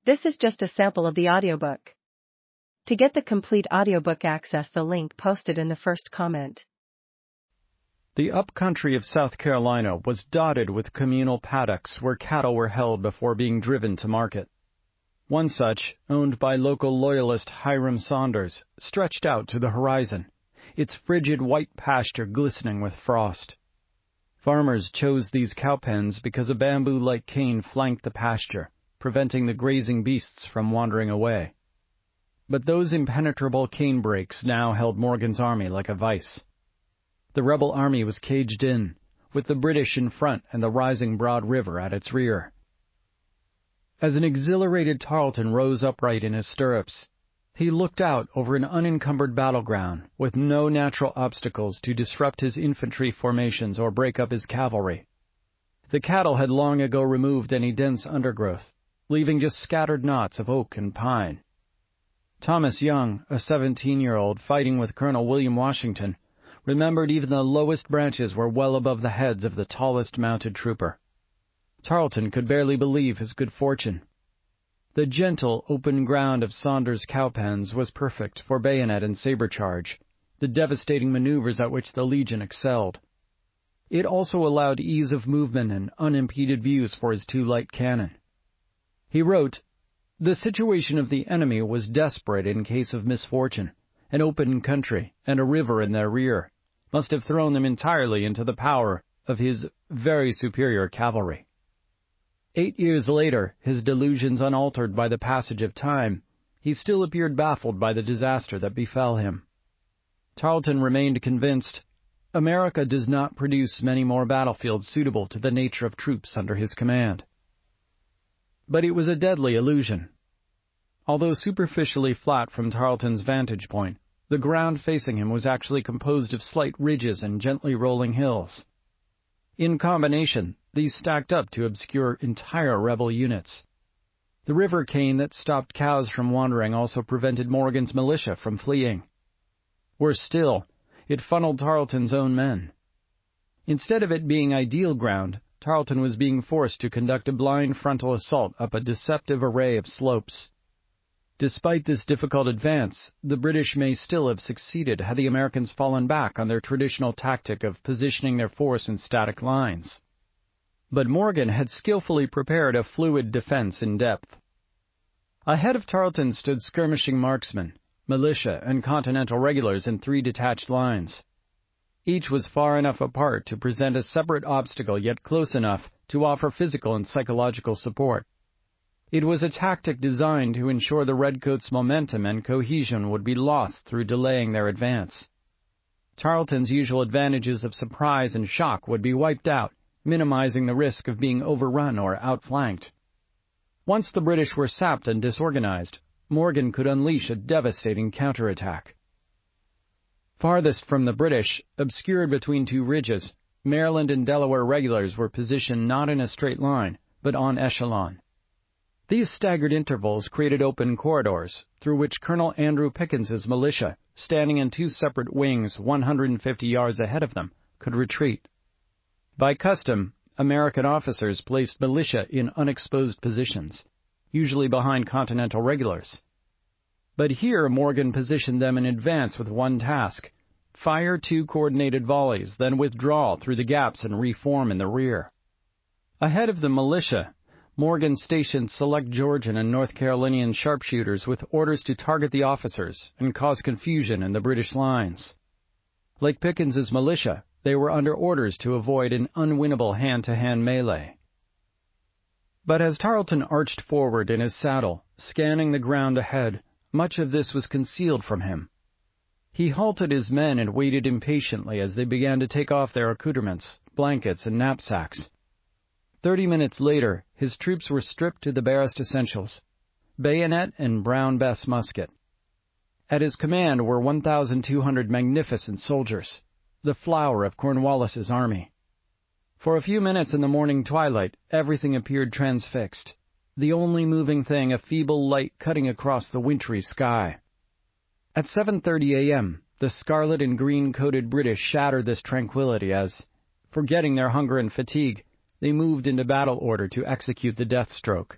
This is just a sample of the audiobook. To get the complete audiobook, access the link posted in the first comment. The upcountry of South Carolina was dotted with communal paddocks where cattle were held before being driven to market. One such, owned by local loyalist Hiram Saunders, stretched out to the horizon, its frigid white pasture glistening with frost. Farmers chose these cowpens because a bamboo-like cane flanked the pasture, preventing the grazing beasts from wandering away. But those impenetrable cane brakes now held Morgan's army like a vice. The rebel army was caged in, with the British in front and the rising Broad River at its rear. As an exhilarated Tarleton rose upright in his stirrups, he looked out over an unencumbered battleground with no natural obstacles to disrupt his infantry formations or break up his cavalry. The cattle had long ago removed any dense undergrowth, leaving just scattered knots of oak and pine. Thomas Young, a 17-year-old fighting with Colonel William Washington, remembered even the lowest branches were well above the heads of the tallest mounted trooper. Tarleton could barely believe his good fortune. The gentle, open ground of Saunders' cowpens was perfect for bayonet and saber charge, the devastating maneuvers at which the Legion excelled. It also allowed ease of movement and unimpeded views for his two light cannon. He wrote, "The situation of the enemy was desperate in case of misfortune. An open country and a river in their rear must have thrown them entirely into the power of his very superior cavalry." 8 years later, his delusions unaltered by the passage of time, he still appeared baffled by the disaster that befell him. Tarleton remained convinced, America does not produce many more battlefields suitable to the nature of troops under his command. But it was a deadly illusion. Although superficially flat from Tarleton's vantage point, the ground facing him was actually composed of slight ridges and gently rolling hills. In combination, these stacked up to obscure entire rebel units. The river cane that stopped cows from wandering also prevented Morgan's militia from fleeing. Worse still, it funneled Tarleton's own men. Instead of it being ideal ground, Tarleton was being forced to conduct a blind frontal assault up a deceptive array of slopes. Despite this difficult advance, the British may still have succeeded had the Americans fallen back on their traditional tactic of positioning their force in static lines. But Morgan had skillfully prepared a fluid defense in depth. Ahead of Tarleton stood skirmishing marksmen, militia, and Continental regulars in 3 detached lines. Each was far enough apart to present a separate obstacle, yet close enough to offer physical and psychological support. It was a tactic designed to ensure the Redcoats' momentum and cohesion would be lost through delaying their advance. Tarleton's usual advantages of surprise and shock would be wiped out, minimizing the risk of being overrun or outflanked. Once the British were sapped and disorganized, Morgan could unleash a devastating counterattack. Farthest from the British, obscured between 2 ridges, Maryland and Delaware regulars were positioned not in a straight line, but en echelon. These staggered intervals created open corridors, through which Colonel Andrew Pickens's militia, standing in 2 separate wings 150 yards ahead of them, could retreat. By custom, American officers placed militia in unexposed positions, usually behind Continental regulars. But here Morgan positioned them in advance with one task: fire 2 coordinated volleys, then withdraw through the gaps and reform in the rear. Ahead of the militia, Morgan stationed select Georgian and North Carolinian sharpshooters with orders to target the officers and cause confusion in the British lines. Like Pickens's militia, they were under orders to avoid an unwinnable hand-to-hand melee. But as Tarleton arched forward in his saddle, scanning the ground ahead, much of this was concealed from him. He halted his men and waited impatiently as they began to take off their accoutrements, blankets, and knapsacks. 30 minutes later, his troops were stripped to the barest essentials: bayonet and Brown Bess musket. At his command were 1,200 magnificent soldiers, the flower of Cornwallis's army. For a few minutes in the morning twilight, everything appeared transfixed, the only moving thing a feeble light cutting across the wintry sky. At 7:30 a.m., the scarlet and green-coated British shattered this tranquility as, forgetting their hunger and fatigue, they moved into battle order to execute the death stroke.